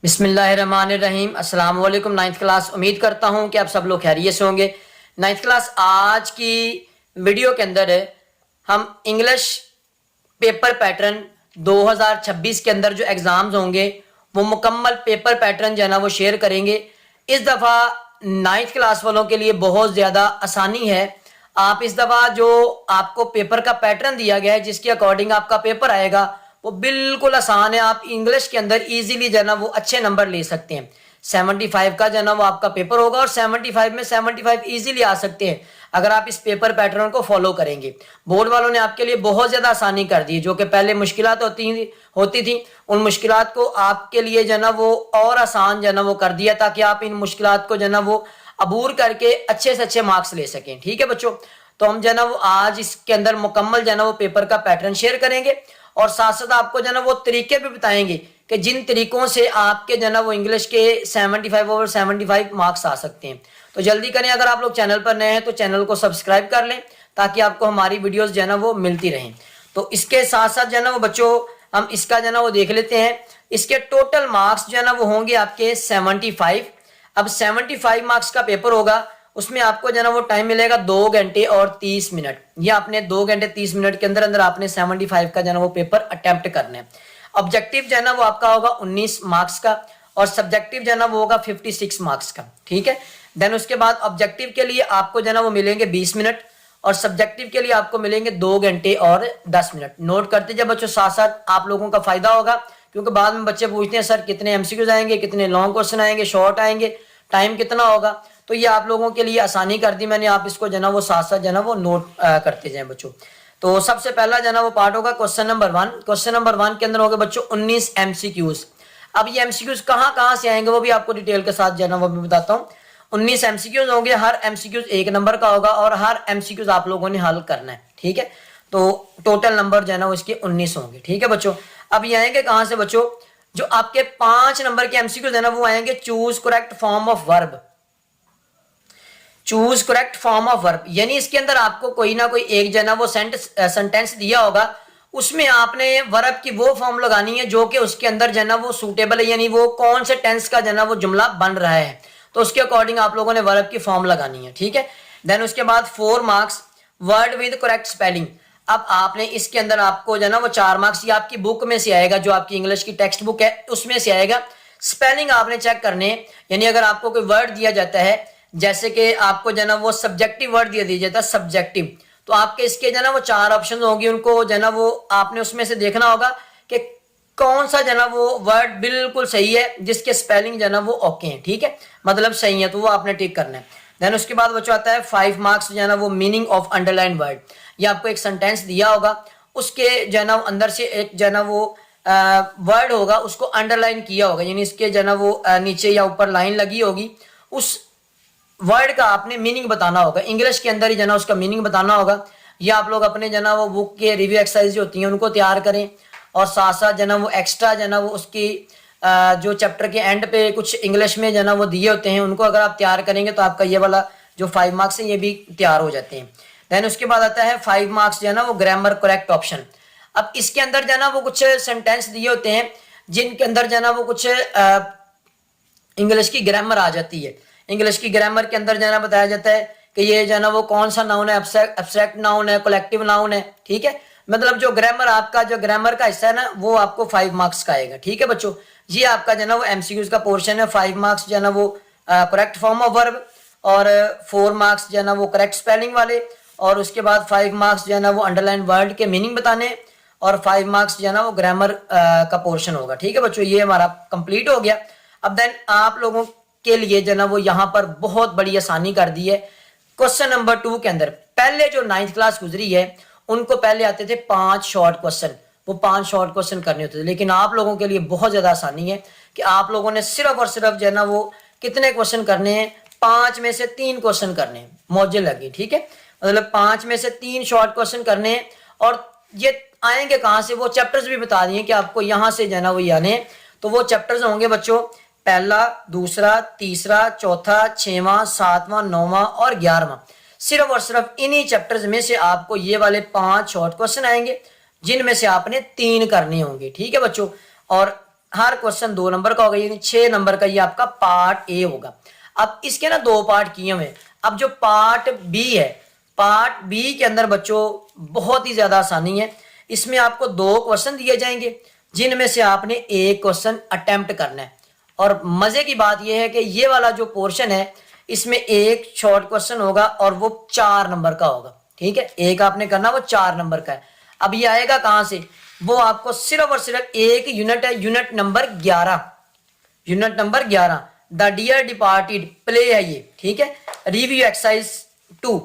बिस्मिल्लाहिर्रहमानिर्रहीम। अस्सलाम वालेकुम नाइन्थ क्लास। उम्मीद करता हूँ कि आप सब लोग खैरियत से होंगे। नाइन्थ क्लास, आज की वीडियो के अंदर हम इंग्लिश पेपर पैटर्न 2026 के अंदर जो एग्ज़ाम्स होंगे वो मुकम्मल पेपर पैटर्न जो है ना वो शेयर करेंगे। इस दफ़ा नाइन्थ क्लास वालों के लिए बहुत ज़्यादा आसानी है। आप इस दफ़ा जो आपको पेपर का पैटर्न दिया गया है जिसके अकॉर्डिंग आपका पेपर आएगा वो बिल्कुल आसान है। आप इंग्लिश के अंदर इजीली जो है ना वो अच्छे नंबर ले सकते हैं। 75 का जो है ना वो आपका पेपर होगा और 75 में 75 इजीली आ सकते हैं अगर आप इस पेपर पैटर्न को फॉलो करेंगे। बोर्ड वालों ने आपके लिए बहुत ज़्यादा आसानी कर दी है। जो कि पहले मुश्किलात होती थी उन मुश्किलात को आपके लिए जो है ना वो और आसान जो है ना वो कर दिया ताकि आप इन मुश्किलात को जो है ना वो अबूर करके अच्छे से अच्छे मार्क्स ले सकें। ठीक है बच्चों, तो हम जो है ना वो आज इसके अंदर मुकम्मल जो है ना वो पेपर का पैटर्न शेयर करेंगे और साथ साथ आपको जो है ना वो तरीके भी बताएंगे कि जिन तरीकों से आपके जो है ना वो इंग्लिश के 75 ओवर 75 मार्क्स आ सकते हैं। तो जल्दी करें, अगर आप लोग चैनल पर नए हैं तो चैनल को सब्सक्राइब कर लें ताकि आपको हमारी वीडियोस जो है ना वो मिलती रहें। तो इसके साथ साथ जो है ना वो बच्चों हम इसका जो है ना वो देख लेते हैं। इसके टोटल मार्क्स जो है ना वो होंगे आपके 75। अब 75 मार्क्स का पेपर होगा, उसमें आपको जो है ना वो टाइम मिलेगा 2 घंटे और 30 मिनट। ये आपने 2 घंटे 30 मिनट के अंदर अंदर आपने 75 का जो है ना वो पेपर अटेम्प्ट करना है। ऑब्जेक्टिव जो है ना वो आपका होगा 19 मार्क्स का और सब्जेक्टिव जो है ना वो होगा 56 मार्क्स का। ठीक है, देन उसके बाद ऑब्जेक्टिव के लिए आपको जो है ना वो मिलेंगे 20 मिनट और सब्जेक्टिव के लिए आपको मिलेंगे 2 घंटे और 10 मिनट। नोट करते जाए बच्चों, साथ साथ आप लोगों का फायदा होगा क्योंकि बाद में बच्चे पूछते हैं सर कितने एमसीक्यूज आएंगे, कितने लॉन्ग क्वेश्चन आएंगे, शॉर्ट आएंगे, टाइम कितना होगा। तो ये आप लोगों के लिए आसानी कर दी मैंने, आप इसको जो है ना वो साथ साथ जो है ना वो नोट करते जाएं बच्चों। तो सबसे पहला जो है ना वो पार्ट होगा क्वेश्चन नंबर 1। क्वेश्चन नंबर 1 के अंदर होगा बच्चों 19 एमसीक्यूज। अब ये एमसीक्यूज कहाँ कहाँ से आएंगे वो भी आपको डिटेल के साथ जो है ना वो भी बताता हूँ। 19 एमसीक्यूज होंगे, हर एमसीक्यूज 1 नंबर का होगा और हर एमसीक्यूज आप लोगों ने हल करना है। ठीक है, तो टोटल नंबर जो है ना वो इसके 19 होंगे। ठीक है बच्चों, अब ये आएंगे कहाँ से बच्चों, जो आपके 5 नंबर के एमसीक्यूज है ना वो आएंगे choose correct form of verb. Choose correct form of verb यानी इसके अंदर आपको कोई ना कोई एक जो है ना वो सेंटेंस दिया होगा, उसमें आपने वर्ब की वो फॉर्म लगानी है जो कि उसके अंदर जो है ना वो सूटेबल है, यानी वो कौन से टेंस का जो है ना वो जुमला बन रहा है, तो उसके अकॉर्डिंग आप लोगों ने वर्ब की फॉर्म लगानी है। ठीक है, देन उसके बाद 4 marks word with correct spelling. अब आपने इसके अंदर आपको जो है ना वो 4 मार्क्स ये आपकी बुक में से आएगा, जो आपकी इंग्लिश की टेक्स्ट बुक है उसमें से आएगा। स्पेलिंग आपने चेक करने, यानी अगर आपको कोई वर्ड दिया जाता है, जैसे कि आपको जो है ना वो सब्जेक्टिव वर्ड दिया जाता है सब्जेक्टिव, तो आपके इसके जो है ना वो 4 ऑप्शन होंगे, उनको जो है ना वो आपने उसमें से देखना होगा कि कौन सा जो है ना वो वर्ड बिल्कुल सही है जिसके स्पेलिंग जो है ना वो ओके है। ठीक है, मतलब सही है, तो वो आपने टिक करना है। देन उसके बाद बच्चों आता है 5 मार्क्स जो है ना वो मीनिंग ऑफ अंडरलाइन वर्ड। ये आपको एक सेंटेंस दिया होगा, उसके जो है ना अंदर से एक जो है ना वो वर्ड होगा उसको अंडरलाइन किया होगा, यानी इसके जो है ना वो नीचे या ऊपर लाइन लगी होगी, उस वर्ड का आपने मीनिंग बताना होगा। इंग्लिश के अंदर ही जना उसका मीनिंग बताना होगा। या आप लोग अपने जना वो बुक के रिव्यू एक्सरसाइज जो होती हैं उनको तैयार करें और साथ साथ जना वो एक्स्ट्रा जना वो उसकी जो चैप्टर के एंड पे कुछ इंग्लिश में जना वो दिए होते हैं उनको अगर आप तैयार करेंगे तो आपका ये वाला जो 5 मार्क्स है ये भी तैयार हो जाते हैं। देन उसके बाद आता है 5 मार्क्स जो है ना वो ग्रामर करेक्ट ऑप्शन। अब इसके अंदर जो है ना वो कुछ सेंटेंस दिए होते हैं जिनके अंदर जो है ना वो कुछ इंग्लिश की ग्रामर आ जाती है। इंग्लिश की ग्रामर के अंदर जो है ना बताया जाता है कि ये जो है ना वो कौन सा नाउन है, एब्स्ट्रैक्ट नाउन है, कलेक्टिव नाउन है। ठीक है, मतलब जो ग्रामर आपका जो ग्रामर का हिस्सा है ना वो आपको 5 मार्क्स का आएगा। ठीक है बच्चों, ये आपका जो है ना वो एमसीक्यूज का पोर्शन है। 5 मार्क्स जो है ना वो करेक्ट फॉर्म ऑफ वर्ब और 4 मार्क्स जो है ना वो करेक्ट स्पेलिंग वाले और उसके बाद 5 मार्क्स जो है ना वो अंडरलाइन वर्ड के मीनिंग बताने और 5 मार्क्स जो है ना वो ग्रामर का पोर्शन होगा। ठीक है बच्चों, ये हमारा कंप्लीट हो गया। अब देन आप लोगों के लिए जो ना वो यहाँ पर बहुत बड़ी आसानी कर दी है। क्वेश्चन नंबर 2 के अंदर पहले जो 9th क्लास गुजरी है उनको पहले आते थे 5 शॉर्ट क्वेश्चन, वो 5 शॉर्ट क्वेश्चन करने होते थे, लेकिन आप लोगों के लिए बहुत ज्यादा आसानी है कि आप लोगों ने सिर्फ और सिर्फ जो है ना वो कितने क्वेश्चन करने हैं, 5 में से 3 क्वेश्चन करने हैं। मौजे लगी, ठीक है, मतलब 5 में से 3 शॉर्ट क्वेश्चन करने हैं और ये आएंगे कहाँ से, वो चैप्टर्स भी बता दिए कि आपको यहाँ से जो है ना वो आने हैं। तो वो चैप्टर्स होंगे बच्चों पहला, दूसरा, तीसरा, चौथा, 6वां, 7वां, 9वां और 11वां। सिर्फ और सिर्फ इन्हीं चैप्टर्स में से आपको ये वाले 5 शॉर्ट क्वेश्चन आएंगे जिनमें से आपने 3 करने होंगे। ठीक है बच्चों, और हर क्वेश्चन 2 नंबर का होगा, यानी 6 नंबर का ये आपका पार्ट ए होगा। अब इसके ना 2 पार्ट किए हुए। अब जो पार्ट बी है, पार्ट बी के अंदर बच्चों बहुत ही ज्यादा आसानी है। इसमें आपको 2 क्वेश्चन दिए जाएंगे जिनमें से आपने एक क्वेश्चन अटेम्प्ट करना है। और मजे की बात यह है कि ये वाला जो पोर्शन है इसमें एक शॉर्ट क्वेश्चन होगा और वो 4 नंबर का होगा। ठीक है, एक आपने करना, वो 4 नंबर का है। अब ये आएगा कहां से? वो आपको सिर्फ और सिर्फ एक यूनिट है, unit number 11, unit number 11 the dear departed play है ये। ठीक है, रिव्यू एक्सरसाइज 2,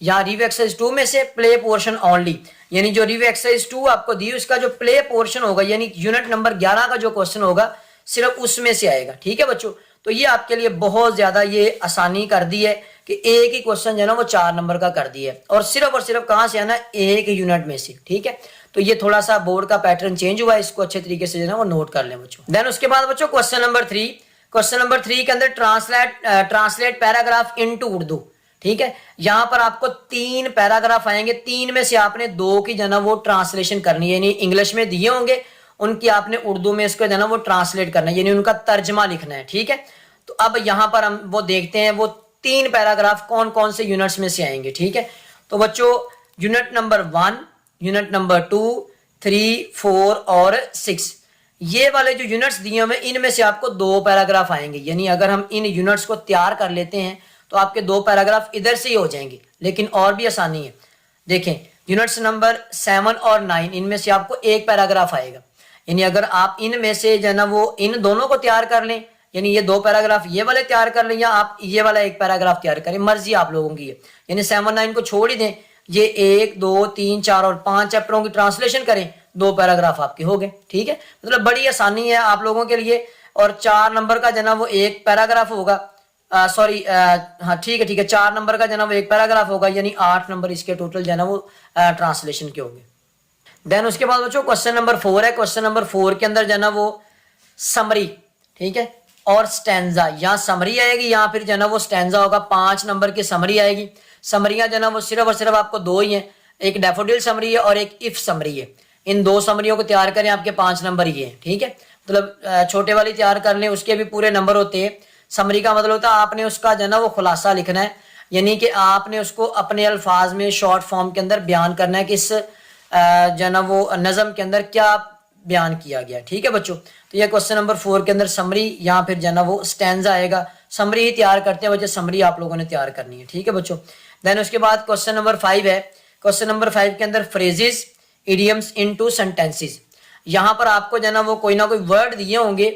यहाँ रिव्यू एक्सरसाइज 2 में से प्ले पोर्शन ओनली, यानी जो रिव्यू एक्सरसाइज 2 आपको दी उसका जो प्ले पोर्शन होगा, यानी यूनिट नंबर 11 का जो क्वेश्चन होगा सिर्फ उसमें से आएगा। ठीक है बच्चों, तो ये आपके लिए बहुत ज्यादा ये आसानी कर दी है कि एक ही क्वेश्चन जो है ना वो 4 नंबर का कर दिया है, और सिर्फ कहां से आना, एक यूनिट में से। ठीक है, तो ये थोड़ा सा बोर्ड का पैटर्न चेंज हुआ है, इसको अच्छे तरीके से जो है वो नोट कर लें बच्चों। देन उसके बाद बच्चों क्वेश्चन नंबर 3, क्वेश्चन नंबर 3 के अंदर ट्रांसलेट पैराग्राफ इनटू उर्दू। ठीक है, यहां पर आपको 3 पैराग्राफ आएंगे, 3 में से आपने 2 की जो है वो ट्रांसलेशन करनी है, यानी इंग्लिश में दिए होंगे उनकी आपने उर्दू में इसको जो है वो ट्रांसलेट करना है, यानी उनका तर्जमा लिखना है। ठीक है, तो अब यहां पर हम वो देखते हैं वो 3 पैराग्राफ कौन कौन से यूनिट्स में से आएंगे। ठीक है, तो बच्चों यूनिट नंबर 1, यूनिट नंबर 2, 3, 4 और 6, ये वाले जो यूनिट्स दिए हुए इनमें से आपको 2 पैराग्राफ आएंगे, यानी अगर हम इन यूनिट्स को तैयार कर लेते हैं तो आपके 2 पैराग्राफ इधर से ही हो जाएंगे। लेकिन और भी आसानी है, देखें यूनिट्स नंबर 7 और 9 इनमें से आपको 1 पैराग्राफ आएगा, यानी अगर आप इनमें से जो है ना वो इन दोनों को तैयार कर लें, यानी ये 2 पैराग्राफ ये वाले तैयार कर लें या आप ये वाला 1 पैराग्राफ तैयार करें, मर्जी आप लोगों की है। यानी 7, 9 को छोड़ ही दें, ये 1, 2, 3, 4 और 5 चैप्टरों की ट्रांसलेशन करें, 2 पैराग्राफ आपके हो गए। ठीक है, मतलब बड़ी आसानी है आप लोगों के लिए। और 4 नंबर का जो ना वो 1 पैराग्राफ होगा, सॉरी हाँ ठीक है 4 नंबर का जो ना वो 1 पैराग्राफ होगा, यानी 8 नंबर इसके टोटल जो है ना वो ट्रांसलेशन के होंगे। देन उसके बाद बच्चों क्वेश्चन नंबर 4 है, क्वेश्चन नंबर 4 के अंदर जो है ना वो समरी, ठीक है, और स्टैंजा, यहाँ समरी आएगी, यहाँ फिर जो है ना वो स्टैंजा होगा, 5 नंबर की समरी आएगी। समरियां जो है ना वो सिर्फ और सिर्फ आपको 2 ही हैं, एक डैफोडिल समरी है और एक इफ समरी है। इन 2 समरियों को तैयार करें, आपके 5 नंबर ये हैं। ठीक है, मतलब छोटे वाली तैयार कर लें, उसके भी पूरे नंबर होते हैं। समरी का मतलब होता है आपने उसका जो है ना वो खुलासा लिखना है, यानी कि आपने उसको अपने अल्फाज में शॉर्ट फॉर्म के अंदर बयान करना है कि इस जो है ना वो नज़म के अंदर क्या बयान किया गया। ठीक है बच्चों, तो ये क्वेश्चन नंबर 4 के अंदर समरी या फिर जो है ना वो स्टैंजा आएगा। समरी ही तैयार करते हैं बच्चे, समरी आप लोगों ने तैयार करनी है। ठीक है बच्चों, देन उसके बाद क्वेश्चन नंबर 5 है, क्वेश्चन नंबर 5 के अंदर फ्रेजेस इडियम्स इनटू सेंटेंसेस। यहाँ पर आपको जो है ना वो कोई ना कोई वर्ड दिए होंगे,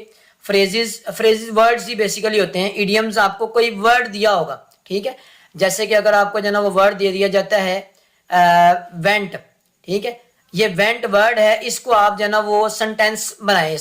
फ्रेजेस वर्ड्स ही बेसिकली होते हैं, इडियम्स आपको कोई वर्ड दिया होगा। ठीक है, जैसे कि अगर आपको जो है ना वो वर्ड दे दिया जाता है वेंट, ठीक है, ये वेंट वर्ड है, इसको आप जो है ना वो सेंटेंस बनाएं,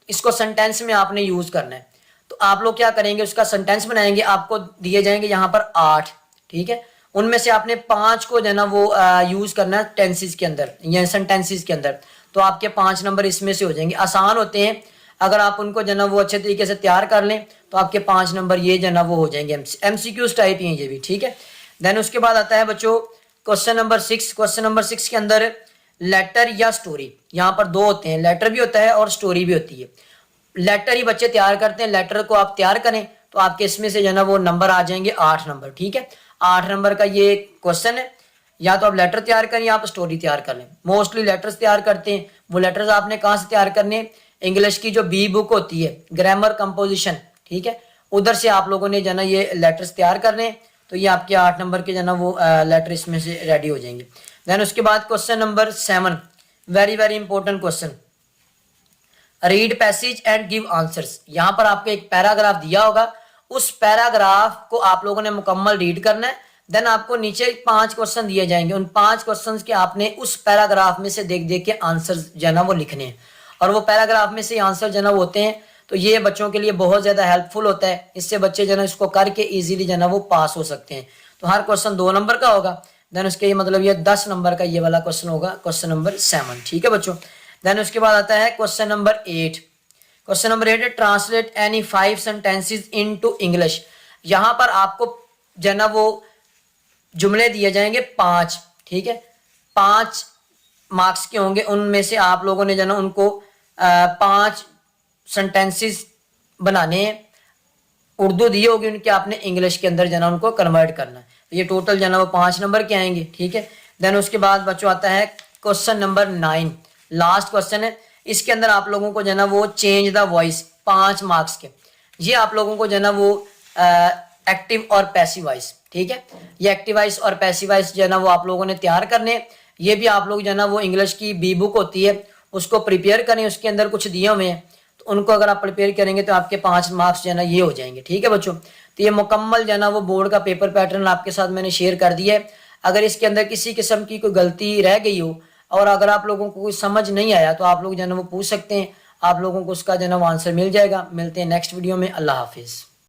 इसको सेंटेंस में आपने यूज करना है। तो आप लोग क्या करेंगे, उसका सेंटेंस बनाएंगे, आपको दिए जाएंगे यहाँ पर 8, ठीक है, उनमें से आपने 5 को जो है ना वो यूज करना है टेंसेस के अंदर या सेंटेंसेस के अंदर, तो आपके 5 नंबर इसमें से हो जाएंगे। आसान होते हैं, अगर आप उनको जो है ना वो अच्छे तरीके से तैयार कर लें तो आपके 5 नंबर ये जो है ना वो हो जाएंगे, MCQs टाइप ही हैं ये भी। ठीक है, देन उसके बाद आता है बच्चों क्वेश्चन नंबर 6। क्वेश्चन नंबर 6 के अंदर लेटर या स्टोरी, यहाँ पर 2 होते हैं, लेटर भी होता है और स्टोरी भी होती है। लेटर ही बच्चे तैयार करते हैं, लेटर को आप तैयार करें तो आपके इसमें से जो है ना वो नंबर आ जाएंगे 8 नंबर। ठीक है, 8 नंबर का ये क्वेश्चन है, या तो आप लेटर तैयार करें या आप स्टोरी तैयार कर लें। मोस्टली लेटर्स तैयार करते हैं, वो लेटर्स आपने कहाँ से तैयार करने, इंग्लिश की जो बी बुक होती है, ग्रामर कंपोजिशन, ठीक है, उधर से आप लोगों ने जो है ना ये लेटर्स तैयार करने, तो ये आपके 8 नंबर के जो है ना वो लेटर इसमें से रेडी हो जाएंगे। देन उसके बाद question number 7, very very important question, read passage and give answers. यहाँ पर आपको एक पैराग्राफ दिया होगा, उस पैराग्राफ को आप लोगों ने मुकम्मल रीड करना है। देन आपको नीचे 5 क्वेश्चन दिए जाएंगे, उन 5 क्वेश्चंस के आपने उस पैराग्राफ में से देख देख के आंसर जो है ना वो लिखने हैं, और वो पैराग्राफ में से आंसर जो है ना वो होते हैं। तो ये बच्चों के लिए बहुत ज्यादा हेल्पफुल होता है, इससे बच्चे जो है ना इसको करके इजीली जो है ना वो पास हो सकते हैं। तो हर क्वेश्चन 2 नंबर का होगा, देन उसके मतलब ये 10 नंबर का ये वाला क्वेश्चन होगा, क्वेश्चन नंबर 7। ठीक है बच्चों, देन उसके बाद आता है क्वेश्चन नंबर 8। क्वेश्चन नंबर 8 है translate any 5 sentences into English. यहाँ पर आपको जो है ना वो जुमले दिए जाएंगे 5, ठीक है, 5 मार्क्स के होंगे, उनमें से आप लोगों ने जो है ना उनको 5 सेंटेंसेस बनाने हैं, उर्दू दी होगी उनके, आपने इंग्लिश के अंदर जना उनको कन्वर्ट करना है। ये टोटल जना वो 5 नंबर के आएंगे, ठीक है। देन उसके बाद बच्चों आता है क्वेश्चन नंबर 9, लास्ट क्वेश्चन है। इसके अंदर आप लोगों को जना वो चेंज द वॉइस, 5 मार्क्स के। ये आप लोगों को जना वो एक्टिव और पैसिव वॉइस, ठीक है। ये एक्टिव वॉइस और पैसिव वॉइस जो है ना वो आप लोगों ने तैयार करने। ये भी आप लोग जो है ना वो इंग्लिश की बी बुक होती है उसको प्रिपेयर करें, उसके अंदर कुछ दिए हुए हैं, तो उनको अगर आप प्रिपेयर करेंगे तो आपके 5 मार्क्स जो है ना ये हो जाएंगे, ठीक है बच्चों। तो ये मुकम्मल जो है ना वो बोर्ड का पेपर पैटर्न आपके साथ मैंने शेयर कर दिया है। अगर इसके अंदर किसी किस्म की कोई गलती रह गई हो और अगर आप लोगों को कुछ समझ नहीं आया तो आप लोग जो है ना वो पूछ सकते हैं, आप लोगों को उसका जो है ना वो आंसर मिल जाएगा। मिलते हैं नेक्स्ट वीडियो में। अल्लाह हाफिज़।